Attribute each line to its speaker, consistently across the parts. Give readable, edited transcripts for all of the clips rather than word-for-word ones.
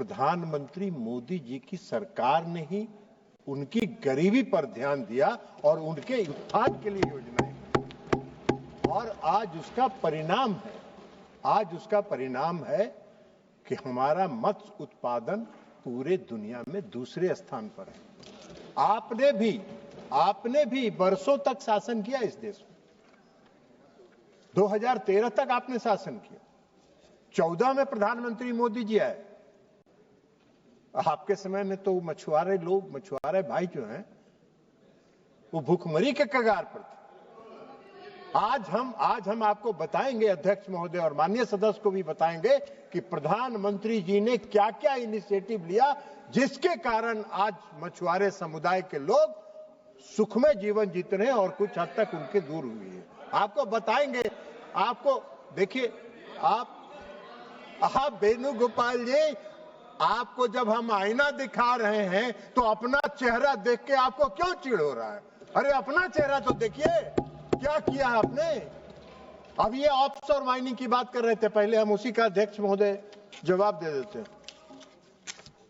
Speaker 1: प्रधानमंत्री मोदी जी की सरकार ने ही उनकी गरीबी पर ध्यान दिया और उनके उत्थान के लिए योजनाएं की। और आज उसका परिणाम है कि हमारा मत्स्य उत्पादन पूरे दुनिया में दूसरे स्थान पर है। आपने भी वर्षों तक शासन किया इस देश में। 2013 तक आपने शासन किया। 14 में प्रधानमंत्री मोदी जी आए। आपके समय में तो मछुआरे भाई जो हैं वो भूखमरी के कगार पर थे। आज हम आपको बताएंगे, अध्यक्ष महोदय और माननीय सदस्य को भी बताएंगे कि प्रधानमंत्री जी ने क्या क्या इनिशिएटिव लिया जिसके कारण आज मछुआरे समुदाय के लोग सुखमय जीवन जीते रहे और कुछ हद तक उनके दूर हुई है। आपको बताएंगे। आपको देखिए, आप वेणुगोपाल जी, आपको जब हम आईना दिखा रहे हैं तो अपना चेहरा देख के आपको क्यों चिढ़ हो रहा है? अरे अपना चेहरा तो देखिए, क्या किया आपने। अब ये ऑफशोर माइनिंग की बात कर रहे थे, पहले हम उसी का अध्यक्ष महोदय जवाब दे देते हैं।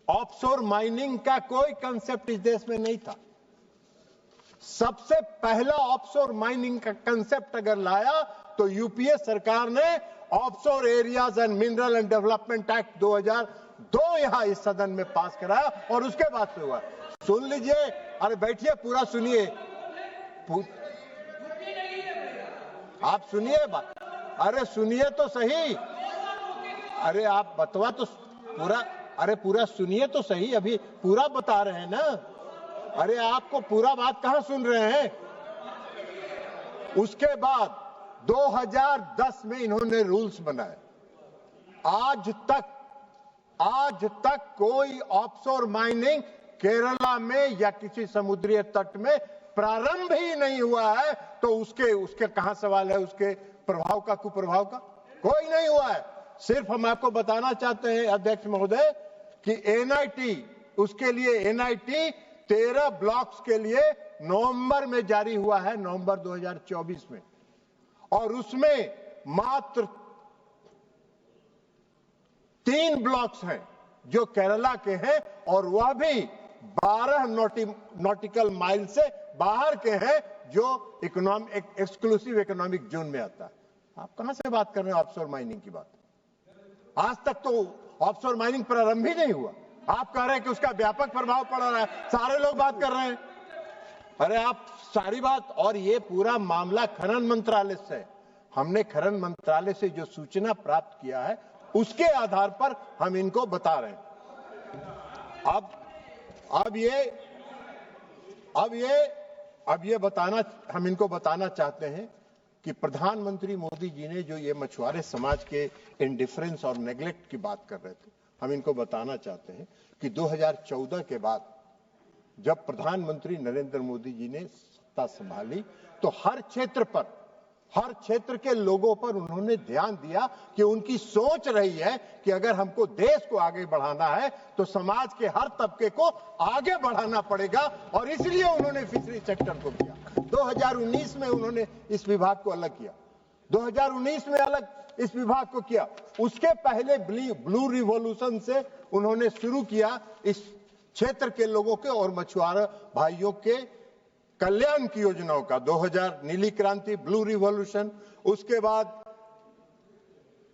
Speaker 1: ऑफशोर माइनिंग का कोई कंसेप्ट इस देश में नहीं था। सबसे पहला ऑफशोर माइनिंग का कंसेप्ट अगर लाया तो यूपीए सरकार ने offshore areas and mineral and development act 2002 यहां इस सदन में पास कराया और उसके बाद से हुआ। सुन लीजिए, अरे बैठिए, पूरा सुनिए, आप सुनिए बात। अरे सुनिए तो सही। अरे आप बतवा तो पूरा सुनिए तो सही, अभी पूरा बता रहे हैं ना। अरे आपको पूरा बात कहां सुन रहे हैं। उसके बाद 2010 में इन्होंने रूल्स बनाए। आज तक कोई ऑफशोर माइनिंग केरला में या किसी समुद्री तट में प्रारंभ ही नहीं हुआ है। तो उसके कहां सवाल है, उसके प्रभाव का, कुप्रभाव का? कोई नहीं हुआ है। सिर्फ हम आपको बताना चाहते हैं अध्यक्ष महोदय कि एनआईटी, उसके लिए एनआईटी 13 ब्लॉक्स के लिए नवंबर में जारी हुआ है, नवंबर 2024 में, और उसमें मात्र 3 ब्लॉक्स हैं जो केरला के हैं और वह भी 12 नॉटिकल माइल से बाहर के हैं जो एक्सक्लूसिव इकोनॉमिक जोन में आता है। आप कहां से बात कर रहे हैं ऑफशोर माइनिंग की बात? आज तक तो ऑफशोर माइनिंग प्रारंभ ही नहीं हुआ। आप कह रहे हैं कि उसका व्यापक प्रभाव पड़ रहा है, सारे लोग बात कर रहे हैं। अरे आप सारी बात, और ये पूरा मामला खनन मंत्रालय से है। हमने खनन मंत्रालय से जो सूचना प्राप्त किया है उसके आधार पर हम इनको बता रहे हैं। हम इनको बताना चाहते हैं कि प्रधानमंत्री मोदी जी ने जो ये मछुआरे समाज के इंडिफरेंस और नेग्लेक्ट की बात कर रहे थे, हम इनको बताना चाहते हैं कि 2014 के बाद जब प्रधानमंत्री नरेंद्र मोदी जी ने सत्ता संभाली तो हर क्षेत्र के लोगों पर उन्होंने ध्यान दिया कि उनकी सोच रही है कि अगर हमको देश को आगे बढ़ाना है तो समाज के हर तबके को आगे बढ़ाना पड़ेगा, और इसलिए उन्होंने फिशरी सेक्टर को किया। 2019 में उन्होंने इस विभाग को अलग किया, 2019 में अलग इस विभाग को किया। उसके पहले ब्लू रिवॉल्यूशन से उन्होंने शुरू किया इस क्षेत्र के लोगों के और मछुआरा भाइयों के कल्याण की योजनाओं का। 2000 नीली क्रांति, ब्लू रिवॉल्यूशन, उसके बाद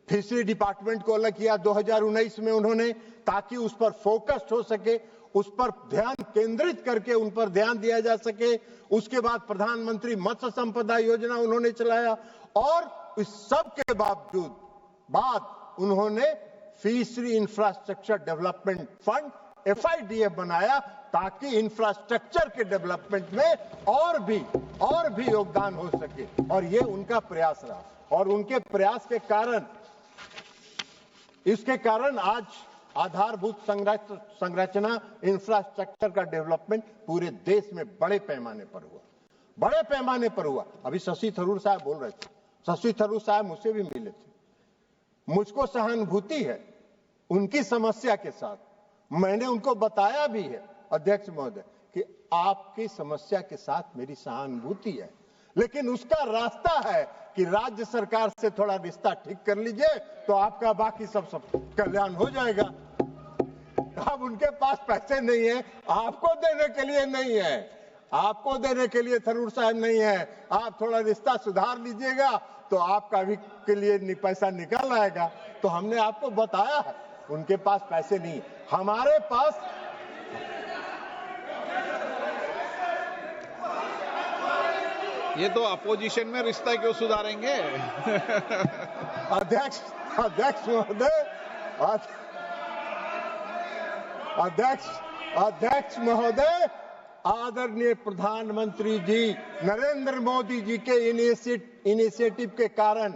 Speaker 1: फिशरी डिपार्टमेंट को अलग किया 2019 में उन्होंने, ताकि उस पर फोकस्ड हो सके, उस पर ध्यान केंद्रित करके उन पर ध्यान दिया जा सके। उसके बाद प्रधानमंत्री मत्स्य संपदा योजना उन्होंने चलाया, और इस सब के बाद उन्होंने fishery infrastructure development fund FIDF बनाया, ताकि इंफ्रास्ट्रक्चर के डेवलपमेंट में और भी योगदान हो सके। और ये उनका प्रयास रहा, और उनके प्रयास के कारण इसके कारण आज आधारभूत संरचना इंफ्रास्ट्रक्चर का डेवलपमेंट पूरे देश में बड़े पैमाने पर हुआ। अभी शशि थरूर साहब बोल रहे थे, शशि थरूर साहब मुझसे भी मिले थे। मुझको सहानुभूति है उनकी समस्या के साथ। मैंने उनको बताया भी है अध्यक्ष महोदय कि आपकी समस्या के साथ मेरी सहानुभूति है, लेकिन उसका रास्ता है कि राज्य सरकार से थोड़ा रिश्ता ठीक कर लीजिए तो आपका बाकी सब कल्याण हो जाएगा। उनके पास पैसे नहीं है, आपको देने के लिए नहीं है, आपको देने के लिए थरूर साहब नहीं है। आप थोड़ा रिश्ता सुधार लीजिएगा तो आपका भी के लिए पैसा निकल आएगा। तो हमने आपको बताया है, उनके पास पैसे नहीं, हमारे पास।
Speaker 2: ये तो अपोजिशन में रिश्ता क्यों सुधारेंगे?
Speaker 1: अध्यक्ष महोदय, अध्यक्ष महोदय, आदरणीय प्रधानमंत्री जी नरेंद्र मोदी जी के इनिशिएटिव के कारण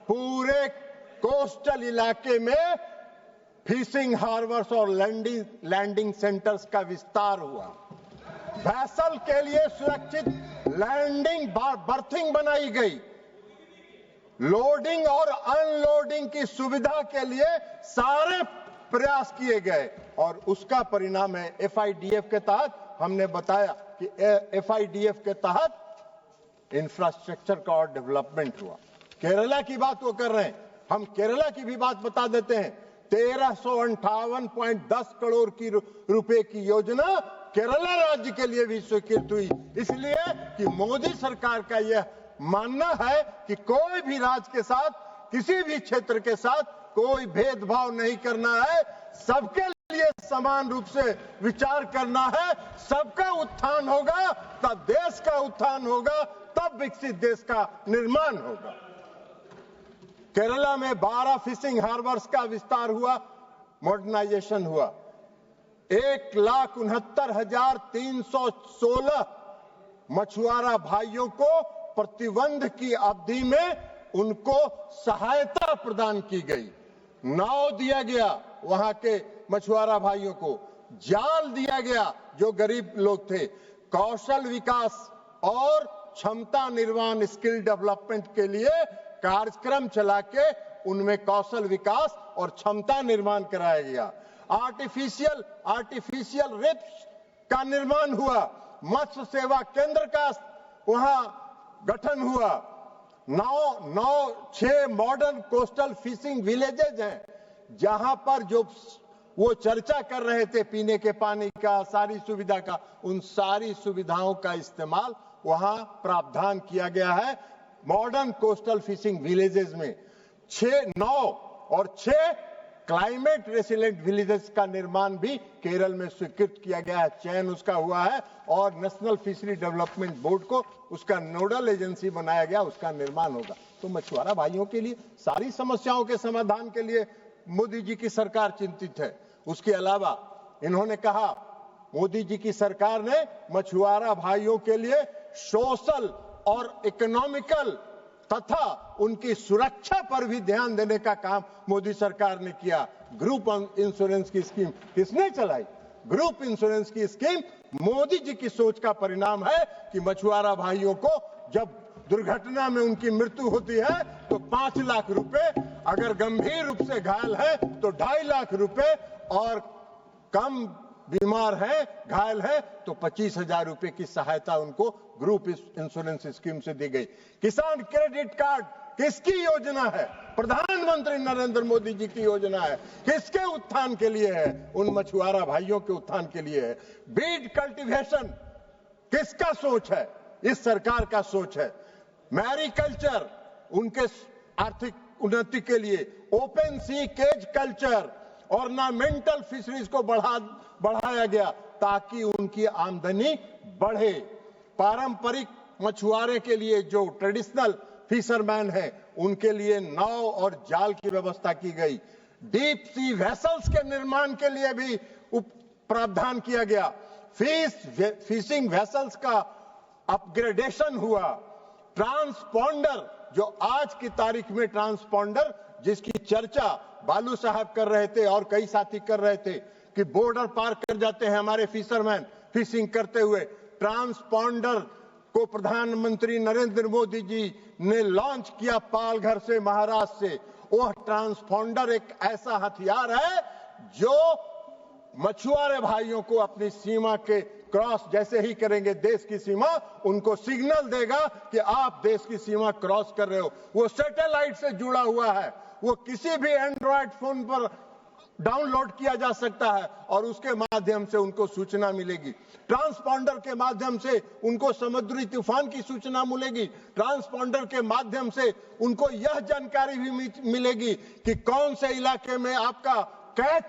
Speaker 1: पूरे कोस्टल इलाके में फिशिंग हार्बर्स और लैंडिंग सेंटर्स का विस्तार हुआ। वैसल के लिए सुरक्षित लैंडिंग बर्थिंग बनाई गई। लोडिंग और अनलोडिंग की सुविधा के लिए सारे प्रयास किए गए और उसका परिणाम है FIDF के तहत। हमने बताया कि FIDF के तहत इंफ्रास्ट्रक्चर का और डेवलपमेंट हुआ। केरला की बात वो कर रहे हैं, हम केरला की भी बात बता देते हैं। 1358.10 करोड़ की रुपए की योजना केरला राज्य के लिए भी स्वीकृत हुई, इसलिए कि मोदी सरकार का यह मानना है कि कोई भी राज्य के साथ, किसी भी क्षेत्र के साथ कोई भेदभाव नहीं करना है, सबके लिए समान रूप से विचार करना है। सबका उत्थान होगा तब देश का उत्थान होगा, तब विकसित देश का निर्माण होगा। केरला में 12 फिशिंग हार्बर्स का विस्तार हुआ, मॉडर्नाइजेशन हुआ। 1,69,316 मछुआरा भाइयों को प्रतिबंध की अवधि में उनको सहायता प्रदान की गई। नाव दिया गया वहां के मछुआरा भाइयों को, जाल दिया गया जो गरीब लोग थे। कौशल विकास और क्षमता निर्माण, स्किल डेवलपमेंट के लिए कार्यक्रम चला के उनमें कौशल विकास और क्षमता निर्माण कराया गया। आर्टिफिशियल रिफ्स का निर्माण हुआ। मत्स्य सेवा केंद्र का वहां गठन हुआ। 6 मॉडर्न कोस्टल फिशिंग विलेजेज हैं, जहां पर जो वो चर्चा कर रहे थे पीने के पानी का, सारी सुविधा का, उन सारी सुविधाओं का इस्तेमाल वहां प्रावधान किया गया है। मॉडर्न कोस्टल फिशिंग विलेजेस में 6 क्लाइमेट रेसिलेंट विलेजेस का निर्माण भी केरल में स्वीकृत किया गया है, चयन उसका हुआ है और नेशनल फिशरी डेवलपमेंट बोर्ड को उसका नोडल एजेंसी बनाया गया, उसका निर्माण होगा। तो मछुआरा भाइयों के लिए सारी समस्याओं के समाधान के लिए मोदी जी की सरकार चिंतित है। उसके अलावा इन्होंने कहा, मोदी जी की सरकार ने मछुआरा भाइयों के लिए सोशल और इकोनॉमिकल तथा उनकी सुरक्षा पर भी ध्यान देने का काम मोदी सरकार ने किया। ग्रुप इंश्योरेंस की स्कीम किसने चलाई? ग्रुप इंश्योरेंस की स्कीम मोदी जी की सोच का परिणाम है कि मछुआरा भाइयों को जब दुर्घटना में उनकी मृत्यु होती है तो 5 लाख रुपए, अगर गंभीर रूप से घायल है तो 2.5 लाख रुपए और कम बीमार है, घायल है तो 25,000 रुपए की सहायता उनको ग्रुप इंश्योरेंस स्कीम से दी गई। किसान क्रेडिट कार्ड किसकी योजना है? प्रधानमंत्री नरेंद्र मोदी जी की योजना है। किसके उत्थान के लिए है? उन मछुआरा भाइयों के उत्थान के लिए है। बीड कल्टीवेशन किसका सोच है? इस सरकार का सोच है। मैरीकल्चर उनके आर्थिक उन्नति के लिए। Open sea cage culture, ornamental fisheries को बढ़ाया गया ताकि उनकी आमदनी बढ़े। पारंपरिक मछुआरे के लिए जो ट्रेडिशनल फिशरमैन है उनके लिए नाव और जाल की व्यवस्था की गई। डीप सी वेसल्स के निर्माण के लिए भी प्रावधान किया गया। फिशिंग वेसल्स का अपग्रेडेशन हुआ। ट्रांसपॉन्डर, जो आज की तारीख में ट्रांसपॉन्डर जिसकी चर्चा बालू साहब कर रहे थे और कई साथी कर रहे थे कि बॉर्डर पार कर जाते हैं हमारे फिशरमैन फिशिंग करते हुए, ट्रांसपॉन्डर को प्रधानमंत्री नरेंद्र मोदी जी ने लॉन्च किया पालघर से, महाराष्ट्र से। वह ट्रांसपॉन्डर एक ऐसा हथियार है जो मछुआरे भाइयों को अपनी सीमा के क्रॉस जैसे ही करेंगे देश की सीमा, उनको सिग्नल देगा कि आप देश की सीमा क्रॉस कर रहे हो। वो सैटेलाइट से जुड़ा हुआ है, वो किसी भी एंड्रॉयड फोन पर डाउनलोड किया जा सकता है और उसके माध्यम से उनको सूचना मिलेगी। ट्रांसपॉन्डर के माध्यम से उनको समुद्री तूफान की सूचना मिलेगी। ट्रांसपॉन्डर के माध्यम से उनको यह जानकारी भी मिलेगी कि कौन से इलाके में आपका कैच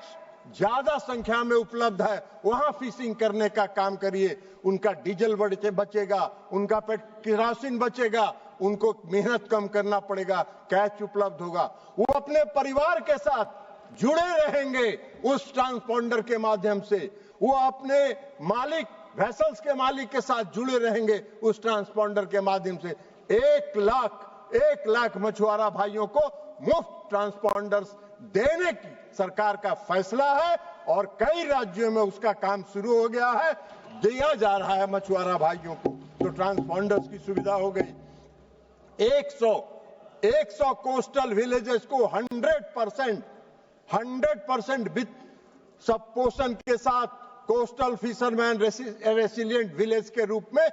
Speaker 1: ज्यादा संख्या में उपलब्ध है, वहां फिशिंग करने का काम करिए। उनका डीजल बचेगा, उनका केरोसिन बचेगा, उनको मेहनत कम करना पड़ेगा, कैच उपलब्ध होगा। वो अपने परिवार के साथ जुड़े रहेंगे उस ट्रांसपॉन्डर के माध्यम से। वो अपने मालिक, वेसल्स के मालिक के साथ जुड़े रहेंगे उस ट्रांसपॉन्डर के माध्यम से। 1 लाख मछुआरा भाइयों को मुफ्त ट्रांसपॉन्डर्स देने की सरकार का फैसला है और कई राज्यों में उसका काम शुरू हो गया है, दिया जा रहा है मछुआरा भाइयों को, तो ट्रांसपॉन्डर्स की सुविधा हो गई। 100 कोस्टल विलेजेस को 100% वित्त सब पोषण के साथ कोस्टल फिशरमैन रेसिलिएंट विलेज के रूप में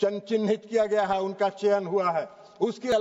Speaker 1: चिन्हित किया गया है, उनका चयन हुआ है। उसके